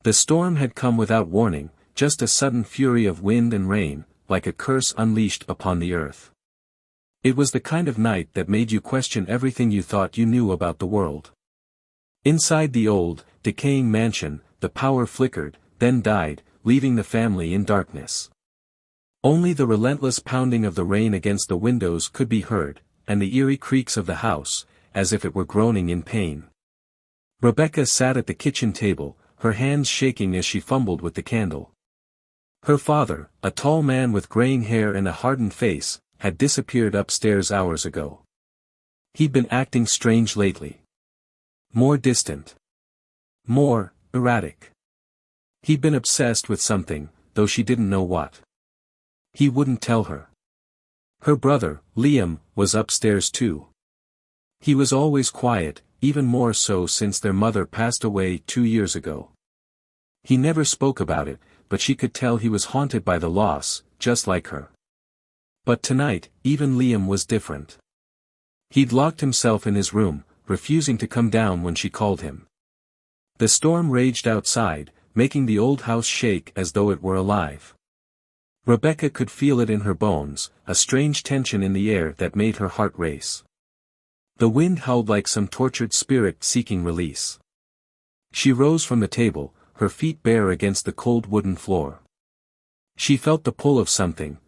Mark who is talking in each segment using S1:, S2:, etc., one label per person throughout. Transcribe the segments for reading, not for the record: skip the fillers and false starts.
S1: The storm had come without warning, just a sudden fury of wind and rain, like a curse unleashed upon the earth. It was the kind of night that made you question everything you thought you knew about the world. Inside the old, decaying mansion, the power flickered, then died, leaving the family in darkness. Only the relentless pounding of the rain against the windows could be heard, and the eerie creaks of the house, as if it were groaning in pain. Rebecca sat at the kitchen table, her hands shaking as she fumbled with the candle. Her father, a tall man with graying hair and a hardened face, had disappeared upstairs hours ago. He'd been acting strange lately. More distant. More erratic. He'd been obsessed with something, though she didn't know what. He wouldn't tell her. Her brother, Liam, was upstairs too. He was always quiet, even more so since their mother passed away 2 years ago. He never spoke about it, but she could tell he was haunted by the loss, just like her. But tonight, even Liam was different. He'd locked himself in his room, refusing to come down when she called him. The storm raged outside, making the old house shake as though it were alive. Rebecca could feel it in her bones, a strange tension in the air that made her heart race. The wind howled like some tortured spirit seeking release. She rose from the table, her feet bare against the cold wooden floor. She felt the pull of something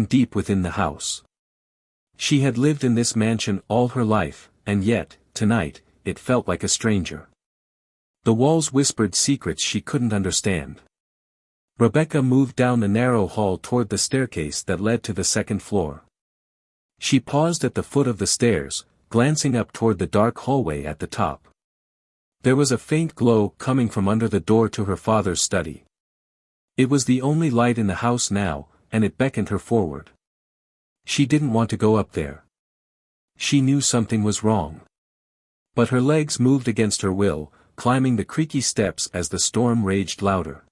S1: deep within the house. She had lived in this mansion all her life, and yet, tonight, it felt like a stranger. The walls whispered secrets she couldn't understand. Rebecca moved down the narrow hall toward the staircase that led to the second floor. She paused at the foot of the stairs, glancing up toward the dark hallway at the top. There was a faint glow coming from under the door to her father's study. It was the only light in the house now, and it beckoned her forward. She didn't want to go up there. She knew something was wrong. But her legs moved against her will, climbing the creaky steps as the storm raged louder.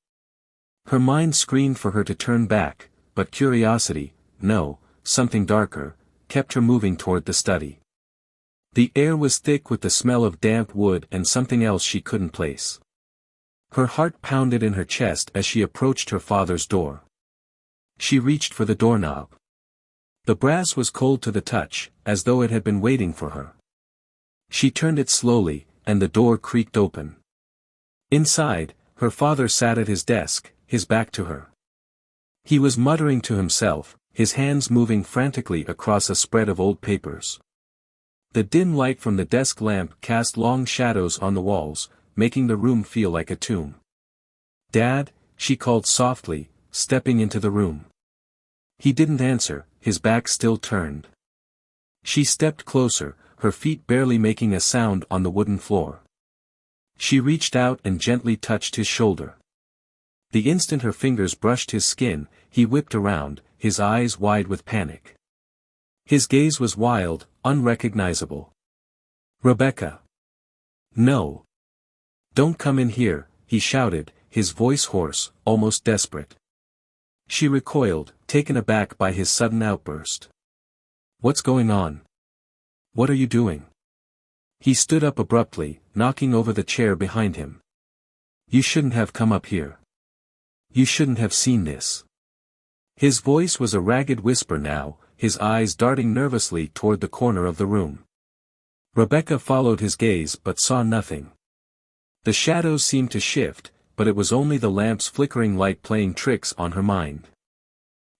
S1: Her mind screamed for her to turn back, but curiosity, no, something darker, kept her moving toward the study. The air was thick with the smell of damp wood and something else she couldn't place. Her heart pounded in her chest as she approached her father's door. She reached for the doorknob. The brass was cold to the touch, as though it had been waiting for her. She turned it slowly, and the door creaked open. Inside, her father sat at his desk, his back to her. He was muttering to himself, his hands moving frantically across a spread of old papers. The dim light from the desk lamp cast long shadows on the walls, making the room feel like a tomb. "Dad," she called softly, stepping into the room. He didn't answer, his back still turned. She stepped closer, her feet barely making a sound on the wooden floor. She reached out and gently touched his shoulder. The instant her fingers brushed his skin, he whipped around, his eyes wide with panic. His gaze was wild, unrecognizable. "Rebecca! No! Don't come in here," he shouted, his voice hoarse, almost desperate. She recoiled, taken aback by his sudden outburst. "What's going on? What are you doing?" He stood up abruptly, knocking over the chair behind him. "You shouldn't have come up here. You shouldn't have seen this." His voice was a ragged whisper now, his eyes darting nervously toward the corner of the room. Rebecca followed his gaze but saw nothing. The shadows seemed to shift, but it was only the lamp's flickering light playing tricks on her mind.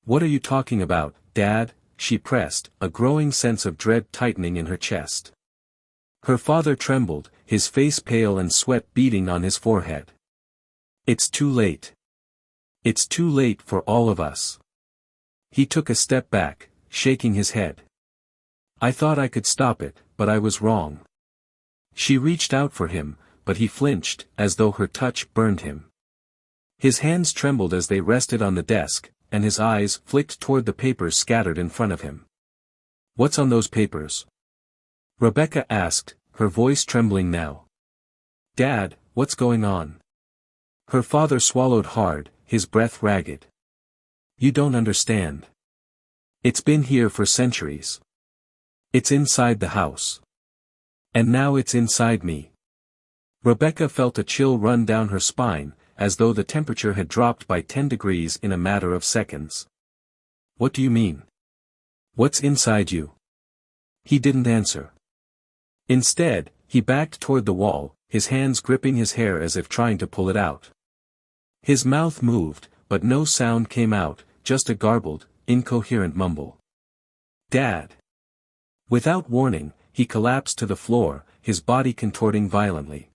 S1: "What are you talking about, Dad?" she pressed, a growing sense of dread tightening in her chest. Her father trembled, his face pale and sweat beading on his forehead. "It's too late. It's too late for all of us." He took a step back, shaking his head. "I thought I could stop it, but I was wrong." She reached out for him, but he flinched, as though her touch burned him. His hands trembled as they rested on the desk, and his eyes flicked toward the papers scattered in front of him. "What's on those papers?" Rebecca asked, her voice trembling now. "Dad, what's going on?" Her father swallowed hard, his breath ragged. "You don't understand. It's been here for centuries. It's inside the house. And now it's inside me." Rebecca felt a chill run down her spine, as though the temperature had dropped by 10 degrees in a matter of seconds. "What do you mean? What's inside you?" He didn't answer. Instead, he backed toward the wall, his hands gripping his hair as if trying to pull it out. His mouth moved, but no sound came out, just a garbled, incoherent mumble. "Dad." Without warning, he collapsed to the floor, his body contorting violently.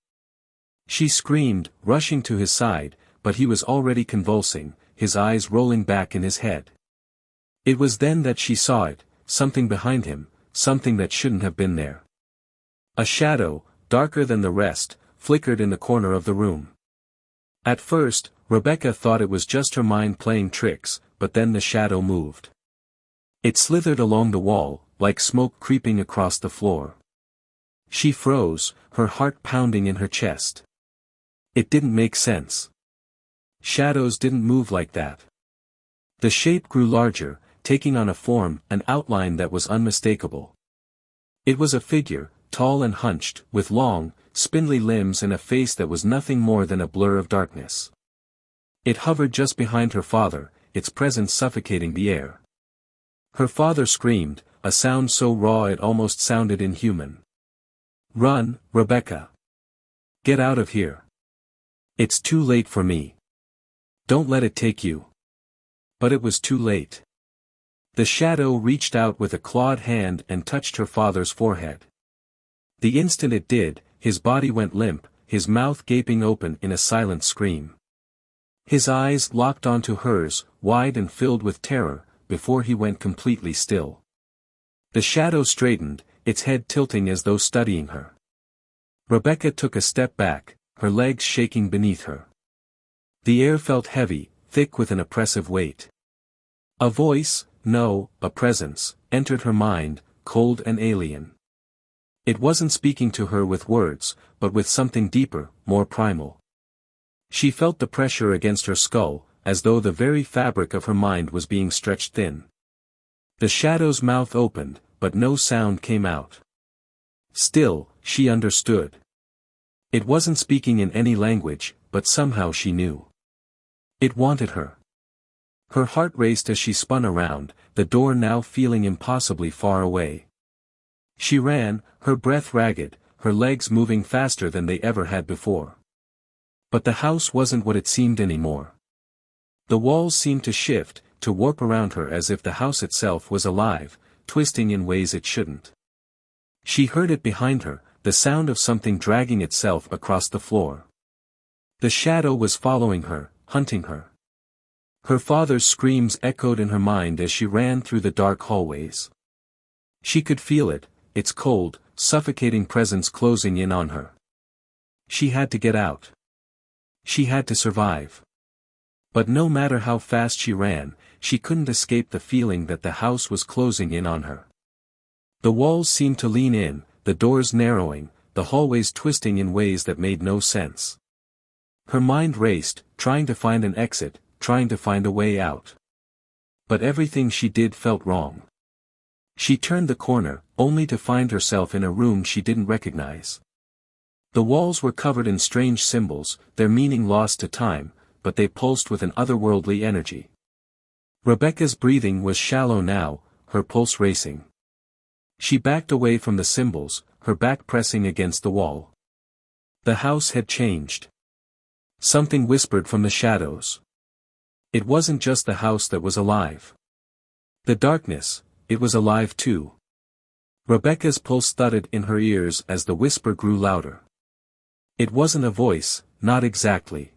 S1: She screamed, rushing to his side, but he was already convulsing, his eyes rolling back in his head. It was then that she saw it, something behind him, something that shouldn't have been there. A shadow, darker than the rest, flickered in the corner of the room. At first, Rebecca thought it was just her mind playing tricks, but then the shadow moved. It slithered along the wall, like smoke creeping across the floor. She froze, her heart pounding in her chest. It didn't make sense. Shadows didn't move like that. The shape grew larger, taking on a form, an outline that was unmistakable. It was a figure, tall and hunched, with long, spindly limbs and a face that was nothing more than a blur of darkness. It hovered just behind her father, its presence suffocating the air. Her father screamed, a sound so raw it almost sounded inhuman. "Run, Rebecca. Get out of here. It's too late for me. Don't let it take you." But it was too late. The shadow reached out with a clawed hand and touched her father's forehead. The instant it did, his body went limp, his mouth gaping open in a silent scream. His eyes locked onto hers, wide and filled with terror, before he went completely still. The shadow straightened, its head tilting as though studying her. Rebecca took a step back, her legs shaking beneath her. The air felt heavy, thick with an oppressive weight. A voice, no, a presence, entered her mind, cold and alien. It wasn't speaking to her with words, but with something deeper, more primal. She felt the pressure against her skull, as though the very fabric of her mind was being stretched thin. The shadow's mouth opened, but no sound came out. Still, she understood. It wasn't speaking in any language, but somehow she knew. It wanted her. Her heart raced as she spun around, the door now feeling impossibly far away. She ran, her breath ragged, her legs moving faster than they ever had before. But the house wasn't what it seemed anymore. The walls seemed to shift, to warp around her as if the house itself was alive, twisting in ways it shouldn't. She heard it behind her, the sound of something dragging itself across the floor. The shadow was following her, hunting her. Her father's screams echoed in her mind as she ran through the dark hallways. She could feel it, its cold, suffocating presence closing in on her. She had to get out. She had to survive. But no matter how fast she ran, she couldn't escape the feeling that the house was closing in on her. The walls seemed to lean in, the doors narrowing, the hallways twisting in ways that made no sense. Her mind raced, trying to find an exit, trying to find a way out. But everything she did felt wrong. She turned the corner, only to find herself in a room she didn't recognize. The walls were covered in strange symbols, their meaning lost to time, but they pulsed with an otherworldly energy. Rebecca's breathing was shallow now, her pulse racing. She backed away from the symbols, her back pressing against the wall. The house had changed. Something whispered from the shadows. It wasn't just the house that was alive. The darkness, it was alive too. Rebecca's pulse thudded in her ears as the whisper grew louder. It wasn't a voice, not exactly.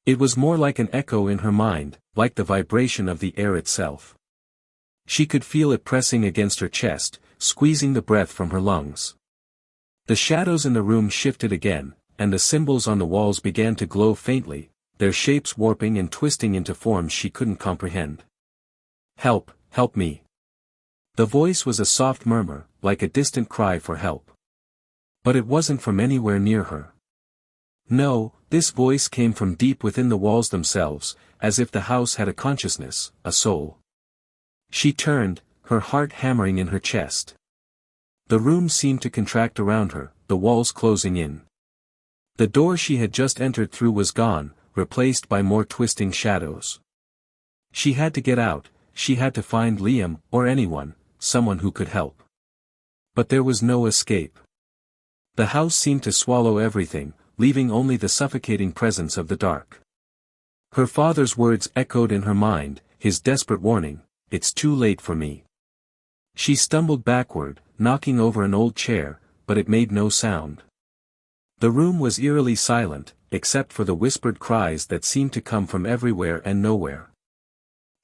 S1: It was more like an echo in her mind, like the vibration of the air itself. She could feel it pressing against her chest, squeezing the breath from her lungs. The shadows in the room shifted again, and the symbols on the walls began to glow faintly, their shapes warping and twisting into forms she couldn't comprehend. "Help, help me." The voice was a soft murmur, like a distant cry for help. But it wasn't from anywhere near her. No, this voice came from deep within the walls themselves, as if the house had a consciousness, a soul. She turned, her heart hammering in her chest. The room seemed to contract around her, the walls closing in. The door she had just entered through was gone, replaced by more twisting shadows. She had to get out, she had to find Liam, or anyone, someone who could help. But there was no escape. The house seemed to swallow everything, leaving only the suffocating presence of the dark. Her father's words echoed in her mind, his desperate warning, "It's too late for me." She stumbled backward, knocking over an old chair, but it made no sound. The room was eerily silent, except for the whispered cries that seemed to come from everywhere and nowhere.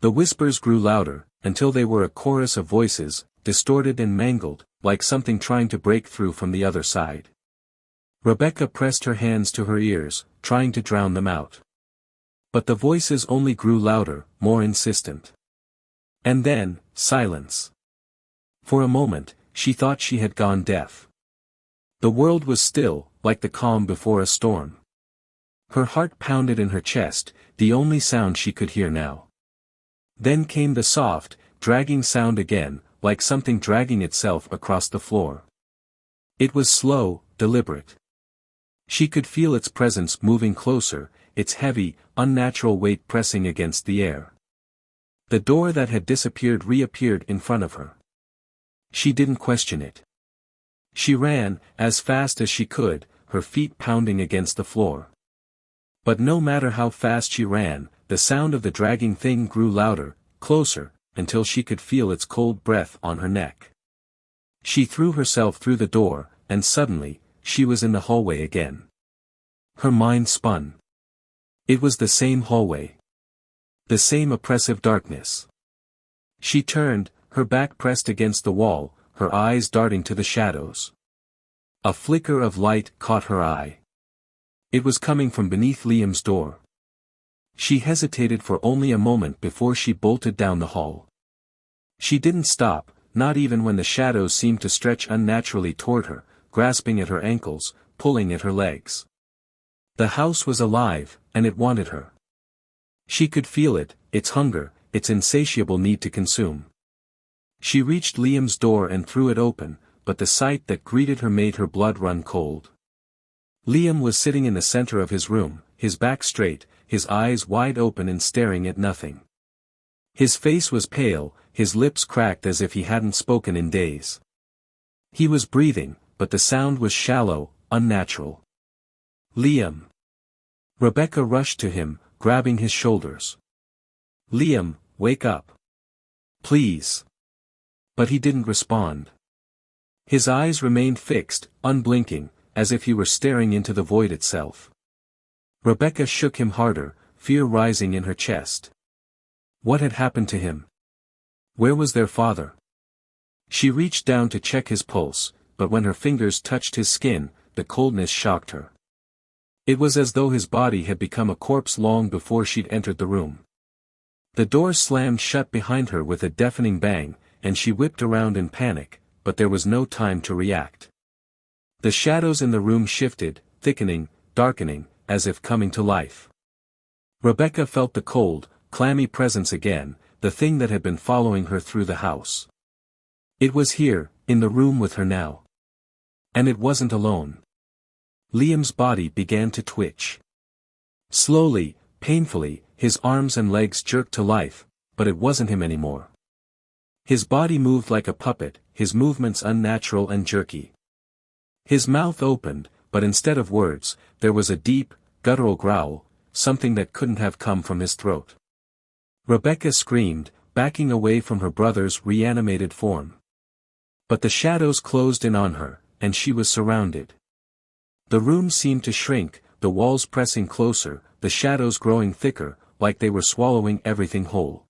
S1: The whispers grew louder, until they were a chorus of voices, distorted and mangled, like something trying to break through from the other side. Rebecca pressed her hands to her ears, trying to drown them out. But the voices only grew louder, more insistent. And then, silence. For a moment, she thought she had gone deaf. The world was still, like the calm before a storm. Her heart pounded in her chest, the only sound she could hear now. Then came the soft, dragging sound again, like something dragging itself across the floor. It was slow, deliberate. She could feel its presence moving closer, its heavy, unnatural weight pressing against the air. The door that had disappeared reappeared in front of her. She didn't question it. She ran, as fast as she could, her feet pounding against the floor. But no matter how fast she ran, the sound of the dragging thing grew louder, closer, until she could feel its cold breath on her neck. She threw herself through the door, and suddenly, she was in the hallway again. Her mind spun. It was the same hallway. The same oppressive darkness. She turned, her back pressed against the wall, her eyes darting to the shadows. A flicker of light caught her eye. It was coming from beneath Liam's door. She hesitated for only a moment before she bolted down the hall. She didn't stop, not even when the shadows seemed to stretch unnaturally toward her, grasping at her ankles, pulling at her legs. The house was alive, and it wanted her. She could feel it, its hunger, its insatiable need to consume. She reached Liam's door and threw it open, but the sight that greeted her made her blood run cold. Liam was sitting in the center of his room, his back straight, his eyes wide open and staring at nothing. His face was pale, his lips cracked as if he hadn't spoken in days. He was breathing, but the sound was shallow, unnatural. "Liam!" Rebecca rushed to him, grabbing his shoulders. "Liam, wake up. Please." But he didn't respond. His eyes remained fixed, unblinking, as if he were staring into the void itself. Rebecca shook him harder, fear rising in her chest. What had happened to him? Where was their father? She reached down to check his pulse, but when her fingers touched his skin, the coldness shocked her. It was as though his body had become a corpse long before she'd entered the room. The door slammed shut behind her with a deafening bang, and she whipped around in panic, but there was no time to react. The shadows in the room shifted, thickening, darkening, as if coming to life. Rebecca felt the cold, clammy presence again, the thing that had been following her through the house. It was here, in the room with her now. And it wasn't alone. Liam's body began to twitch. Slowly, painfully, his arms and legs jerked to life, but it wasn't him anymore. His body moved like a puppet, his movements unnatural and jerky. His mouth opened, but instead of words, there was a deep, guttural growl, something that couldn't have come from his throat. Rebecca screamed, backing away from her brother's reanimated form. But the shadows closed in on her, and she was surrounded. The room seemed to shrink, the walls pressing closer, the shadows growing thicker, like they were swallowing everything whole.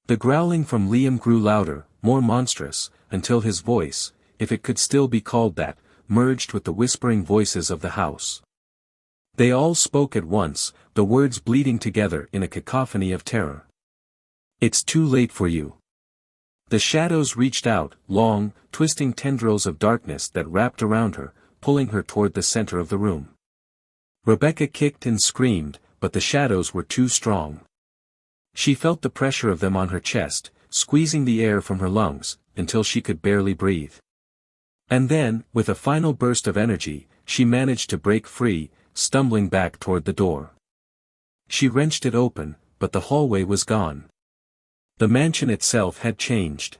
S1: The growling from Liam grew louder, more monstrous, until his voice, if it could still be called that, merged with the whispering voices of the house. They all spoke at once, the words bleeding together in a cacophony of terror. "It's too late for you." The shadows reached out, long, twisting tendrils of darkness that wrapped around her, pulling her toward the center of the room. Rebecca kicked and screamed, but the shadows were too strong. She felt the pressure of them on her chest, squeezing the air from her lungs, until she could barely breathe. And then, with a final burst of energy, she managed to break free, stumbling back toward the door. She wrenched it open, but the hallway was gone. The mansion itself had changed.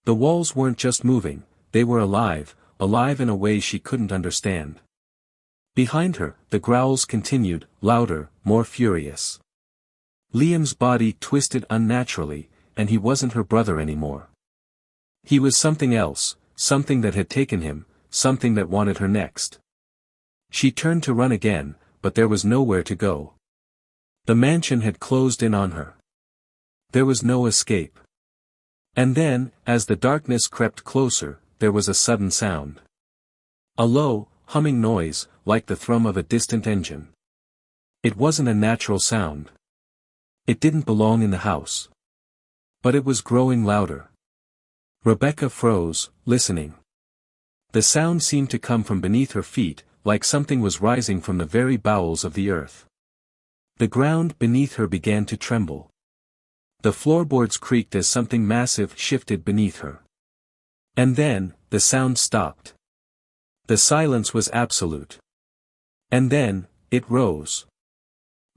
S1: The walls weren't just moving, they were alive in a way she couldn't understand. Behind her, the growls continued, louder, more furious. Liam's body twisted unnaturally, and he wasn't her brother anymore. He was something else, something that had taken him, something that wanted her next. She turned to run again, but there was nowhere to go. The mansion had closed in on her. There was no escape. And then, as the darkness crept closer, there was a sudden sound. A low, humming noise, like the thrum of a distant engine. It wasn't a natural sound. It didn't belong in the house. But it was growing louder. Rebecca froze, listening. The sound seemed to come from beneath her feet, like something was rising from the very bowels of the earth. The ground beneath her began to tremble. The floorboards creaked as something massive shifted beneath her. And then, the sound stopped. The silence was absolute. And then, it rose.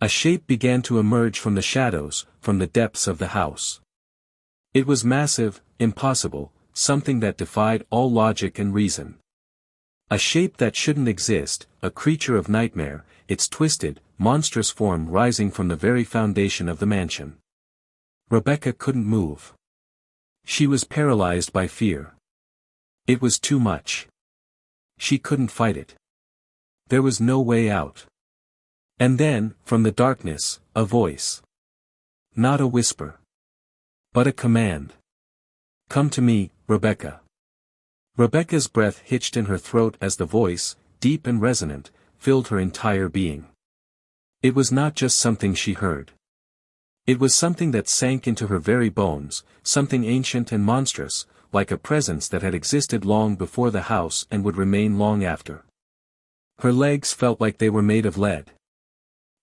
S1: A shape began to emerge from the shadows, from the depths of the house. It was massive, impossible, something that defied all logic and reason. A shape that shouldn't exist, a creature of nightmare, its twisted, monstrous form rising from the very foundation of the mansion. Rebecca couldn't move. She was paralyzed by fear. It was too much. She couldn't fight it. There was no way out. And then, from the darkness, a voice. Not a whisper. But a command. Come to me, Rebecca. Rebecca's breath hitched in her throat as the voice, deep and resonant, filled her entire being. It was not just something she heard. It was something that sank into her very bones, something ancient and monstrous, like a presence that had existed long before the house and would remain long after. Her legs felt like they were made of lead.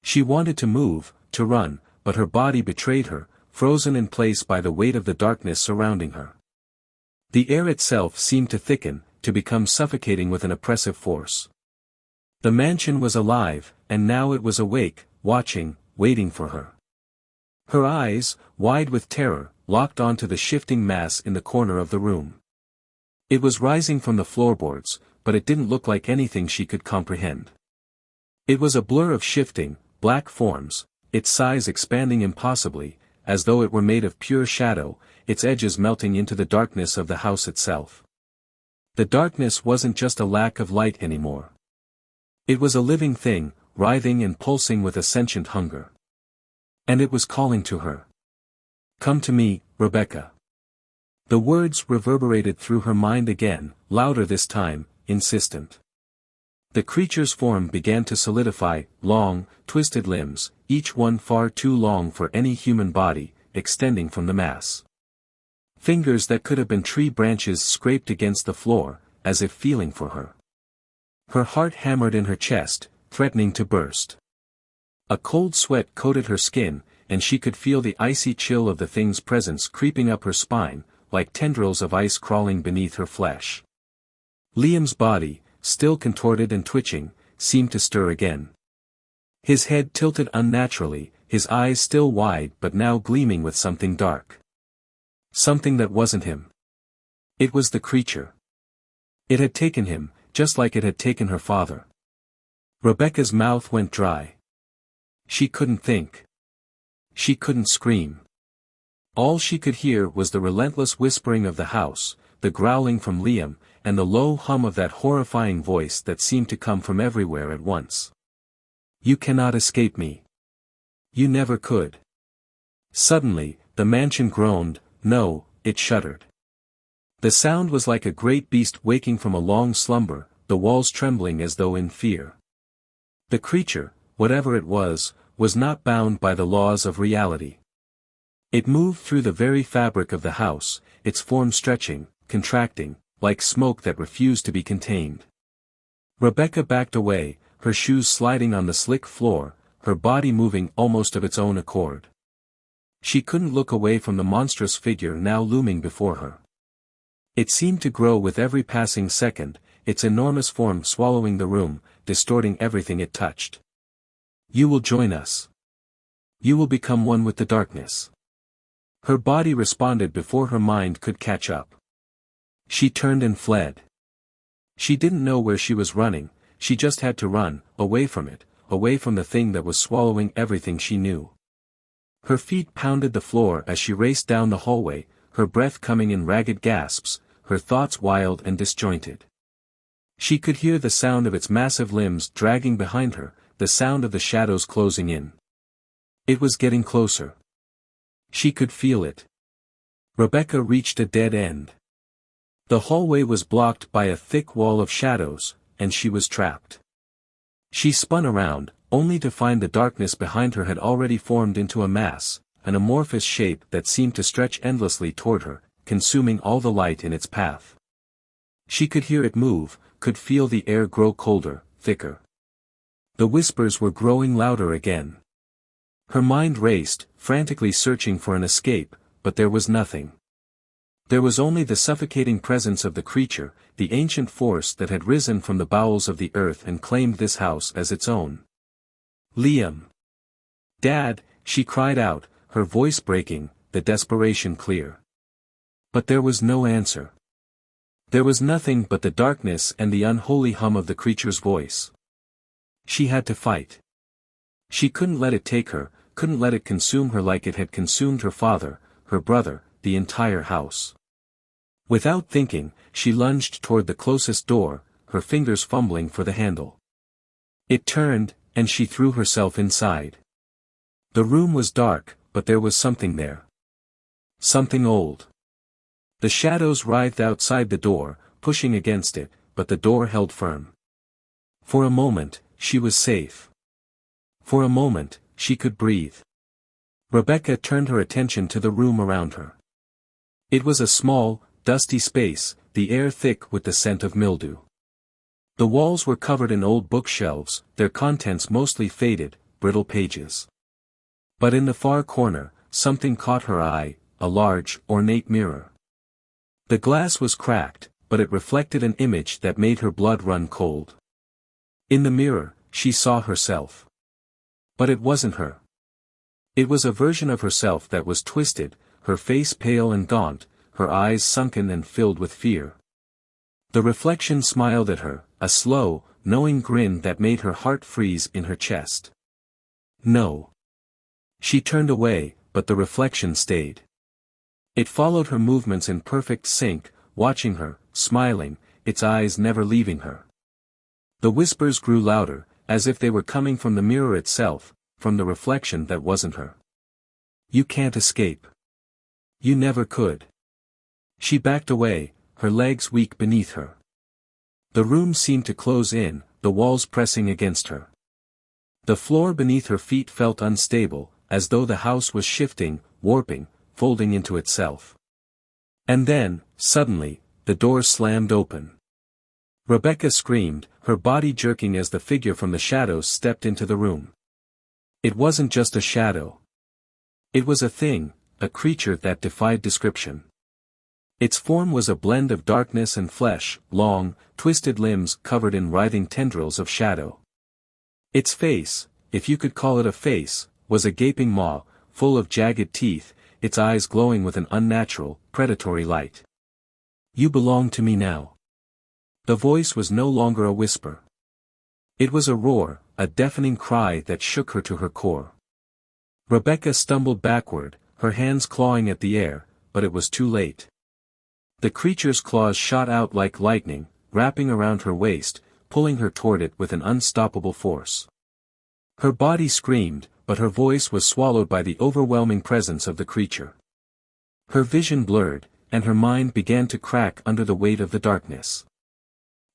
S1: She wanted to move, to run, but her body betrayed her, frozen in place by the weight of the darkness surrounding her. The air itself seemed to thicken, to become suffocating with an oppressive force. The mansion was alive, and now it was awake, watching, waiting for her. Her eyes, wide with terror, locked onto the shifting mass in the corner of the room. It was rising from the floorboards, but it didn't look like anything she could comprehend. It was a blur of shifting, black forms, its size expanding impossibly, as though it were made of pure shadow, its edges melting into the darkness of the house itself. The darkness wasn't just a lack of light anymore. It was a living thing, writhing and pulsing with a sentient hunger. And it was calling to her. Come to me, Rebecca. The words reverberated through her mind again, louder this time, insistent. The creature's form began to solidify, long, twisted limbs, each one far too long for any human body, extending from the mass. Fingers that could have been tree branches scraped against the floor, as if feeling for her. Her heart hammered in her chest, threatening to burst. A cold sweat coated her skin, and she could feel the icy chill of the thing's presence creeping up her spine, like tendrils of ice crawling beneath her flesh. Liam's body, still contorted and twitching, seemed to stir again. His head tilted unnaturally, his eyes still wide but now gleaming with something dark. Something that wasn't him. It was the creature. It had taken him, just like it had taken her father. Rebecca's mouth went dry. She couldn't think. She couldn't scream. All she could hear was the relentless whispering of the house, the growling from Liam, and the low hum of that horrifying voice that seemed to come from everywhere at once. You cannot escape me. You never could. Suddenly, the mansion groaned, no, it shuddered. The sound was like a great beast waking from a long slumber, the walls trembling as though in fear. The creature, whatever it was not bound by the laws of reality. It moved through the very fabric of the house, its form stretching, contracting, like smoke that refused to be contained. Rebecca backed away, her shoes sliding on the slick floor, her body moving almost of its own accord. She couldn't look away from the monstrous figure now looming before her. It seemed to grow with every passing second, its enormous form swallowing the room, distorting everything it touched. You will join us. You will become one with the darkness. Her body responded before her mind could catch up. She turned and fled. She didn't know where she was running, she just had to run, away from it, away from the thing that was swallowing everything she knew. Her feet pounded the floor as she raced down the hallway, her breath coming in ragged gasps, her thoughts wild and disjointed. She could hear the sound of its massive limbs dragging behind her, the sound of the shadows closing in. It was getting closer. She could feel it. Rebecca reached a dead end. The hallway was blocked by a thick wall of shadows, and she was trapped. She spun around, only to find the darkness behind her had already formed into a mass, an amorphous shape that seemed to stretch endlessly toward her, consuming all the light in its path. She could hear it move, could feel the air grow colder, thicker. The whispers were growing louder again. Her mind raced, frantically searching for an escape, but there was nothing. There was only the suffocating presence of the creature, the ancient force that had risen from the bowels of the earth and claimed this house as its own. Liam. Dad, she cried out, her voice breaking, the desperation clear. But there was no answer. There was nothing but the darkness and the unholy hum of the creature's voice. She had to fight. She couldn't let it take her, couldn't let it consume her like it had consumed her father, her brother, the entire house. Without thinking, she lunged toward the closest door, her fingers fumbling for the handle. It turned, and she threw herself inside. The room was dark, but there was something there. Something old. The shadows writhed outside the door, pushing against it, but the door held firm. For a moment, she was safe. For a moment, she could breathe. Rebecca turned her attention to the room around her. It was a small, dusty space, the air thick with the scent of mildew. The walls were covered in old bookshelves, their contents mostly faded, brittle pages. But in the far corner, something caught her eye, a large, ornate mirror. The glass was cracked, but it reflected an image that made her blood run cold. In the mirror, she saw herself. But it wasn't her. It was a version of herself that was twisted, her face pale and gaunt, her eyes sunken and filled with fear. The reflection smiled at her, a slow, knowing grin that made her heart freeze in her chest. No. She turned away, but the reflection stayed. It followed her movements in perfect sync, watching her, smiling, its eyes never leaving her. The whispers grew louder, as if they were coming from the mirror itself, from the reflection that wasn't her. You can't escape. You never could. She backed away, her legs weak beneath her. The room seemed to close in, the walls pressing against her. The floor beneath her feet felt unstable, as though the house was shifting, warping, folding into itself. And then, suddenly, the door slammed open. Rebecca screamed, her body jerking as the figure from the shadows stepped into the room. It wasn't just a shadow. It was a thing, a creature that defied description. Its form was a blend of darkness and flesh, long, twisted limbs covered in writhing tendrils of shadow. Its face, if you could call it a face, was a gaping maw, full of jagged teeth, its eyes glowing with an unnatural, predatory light. You belong to me now. The voice was no longer a whisper. It was a roar, a deafening cry that shook her to her core. Rebecca stumbled backward, her hands clawing at the air, but it was too late. The creature's claws shot out like lightning, wrapping around her waist, pulling her toward it with an unstoppable force. Her body screamed, but her voice was swallowed by the overwhelming presence of the creature. Her vision blurred, and her mind began to crack under the weight of the darkness.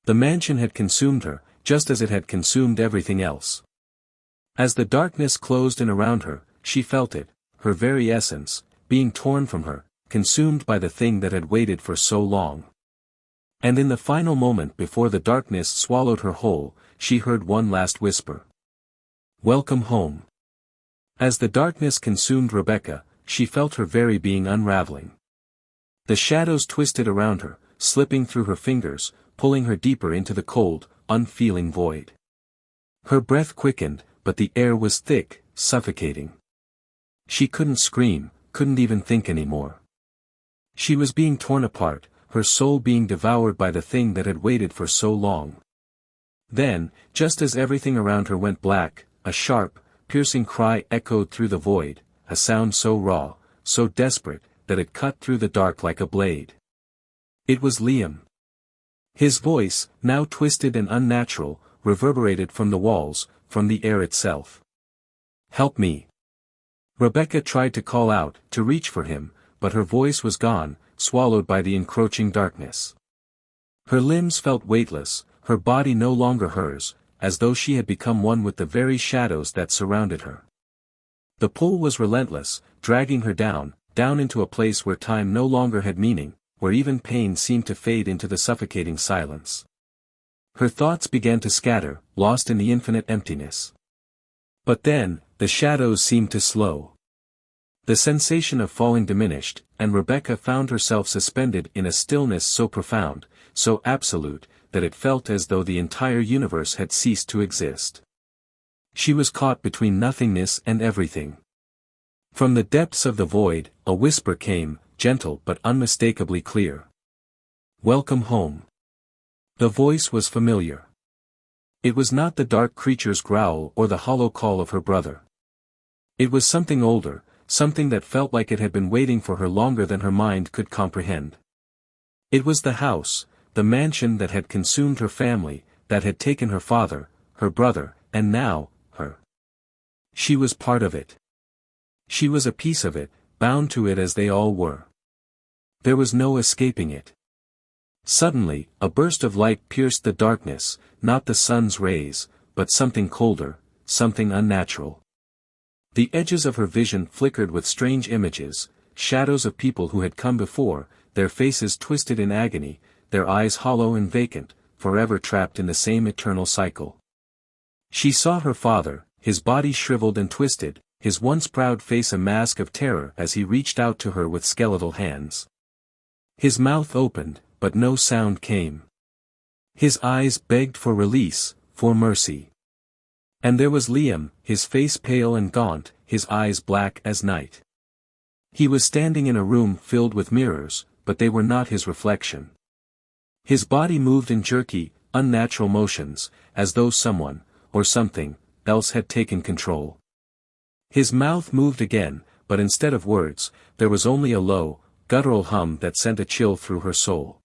S1: The mansion had consumed her, just as it had consumed everything else. As the darkness closed in around her, she felt it, her very essence, being torn from her, consumed by the thing that had waited for so long. And in the final moment before the darkness swallowed her whole, she heard one last whisper. Welcome home. As the darkness consumed Rebecca, she felt her very being unraveling. The shadows twisted around her, slipping through her fingers, pulling her deeper into the cold, unfeeling void. Her breath quickened, but the air was thick, suffocating. She couldn't scream, couldn't even think anymore. She was being torn apart, her soul being devoured by the thing that had waited for so long. Then, just as everything around her went black, a sharp, piercing cry echoed through the void, a sound so raw, so desperate, that it cut through the dark like a blade. It was Liam. His voice, now twisted and unnatural, reverberated from the walls, from the air itself. "Help me." Rebecca tried to call out, to reach for him, but her voice was gone, swallowed by the encroaching darkness. Her limbs felt weightless, her body no longer hers, as though she had become one with the very shadows that surrounded her. The pull was relentless, dragging her down into a place where time no longer had meaning, where even pain seemed to fade into the suffocating silence. Her thoughts began to scatter, lost in the infinite emptiness. But then, the shadows seemed to slow. The sensation of falling diminished, and Rebecca found herself suspended in a stillness so profound, so absolute, that it felt as though the entire universe had ceased to exist. She was caught between nothingness and everything. From the depths of the void, a whisper came, gentle but unmistakably clear. "Welcome home." The voice was familiar. It was not the dark creature's growl or the hollow call of her brother. It was something older, something that felt like it had been waiting for her longer than her mind could comprehend. It was the house, the mansion that had consumed her family, that had taken her father, her brother, and now, her. She was part of it. She was a piece of it, bound to it as they all were. There was no escaping it. Suddenly, a burst of light pierced the darkness, not the sun's rays, but something colder, something unnatural. The edges of her vision flickered with strange images, shadows of people who had come before, their faces twisted in agony, their eyes hollow and vacant, forever trapped in the same eternal cycle. She saw her father, his body shriveled and twisted, his once proud face a mask of terror as he reached out to her with skeletal hands. His mouth opened, but no sound came. His eyes begged for release, for mercy. And there was Liam, his face pale and gaunt, his eyes black as night. He was standing in a room filled with mirrors, but they were not his reflection. His body moved in jerky, unnatural motions, as though someone, or something, else had taken control. His mouth moved again, but instead of words, there was only a low, guttural hum that sent a chill through her soul.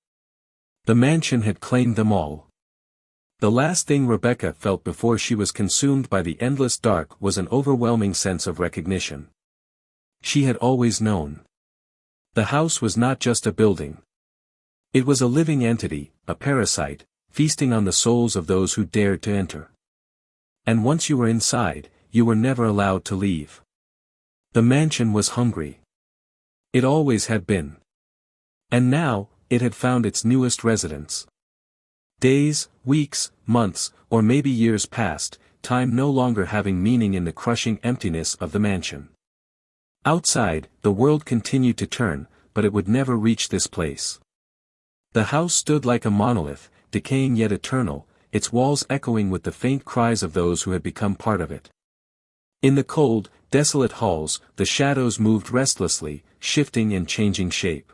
S1: The mansion had claimed them all. The last thing Rebecca felt before she was consumed by the endless dark was an overwhelming sense of recognition. She had always known. The house was not just a building. It was a living entity, a parasite, feasting on the souls of those who dared to enter. And once you were inside, you were never allowed to leave. The mansion was hungry. It always had been. And now, it had found its newest residence. Days, weeks, months, or maybe years passed, time no longer having meaning in the crushing emptiness of the mansion. Outside, the world continued to turn, but it would never reach this place. The house stood like a monolith, decaying yet eternal, its walls echoing with the faint cries of those who had become part of it. In the cold, desolate halls, the shadows moved restlessly, shifting and changing shape.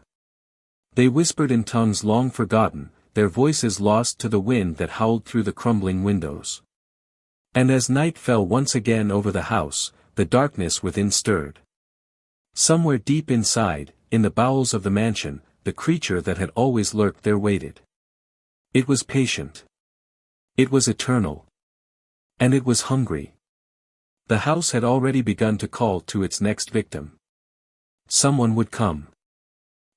S1: They whispered in tongues long forgotten, their voices lost to the wind that howled through the crumbling windows. And as night fell once again over the house, the darkness within stirred. Somewhere deep inside, in the bowels of the mansion, the creature that had always lurked there waited. It was patient. It was eternal. And it was hungry. The house had already begun to call to its next victim. Someone would come.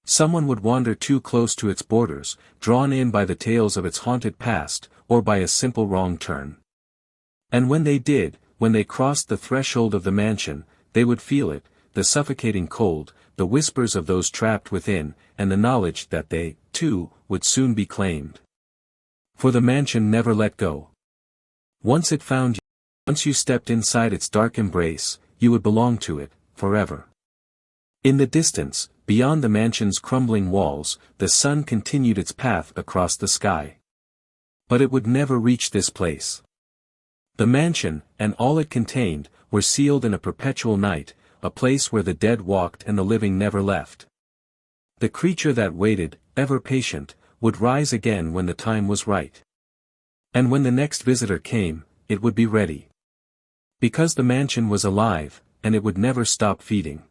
S1: Someone would wander too close to its borders, drawn in by the tales of its haunted past, or by a simple wrong turn. And when they did, when they crossed the threshold of the mansion, they would feel it, the suffocating cold, the whispers of those trapped within, and the knowledge that they, too, would soon be claimed. For the mansion never let go. Once it found you, once you stepped inside its dark embrace, you would belong to it, forever. In the distance, beyond the mansion's crumbling walls, the sun continued its path across the sky. But it would never reach this place. The mansion, and all it contained, were sealed in a perpetual night, a place where the dead walked and the living never left. The creature that waited, ever patient, would rise again when the time was right. And when the next visitor came, it would be ready. Because the mansion was alive, and it would never stop feeding.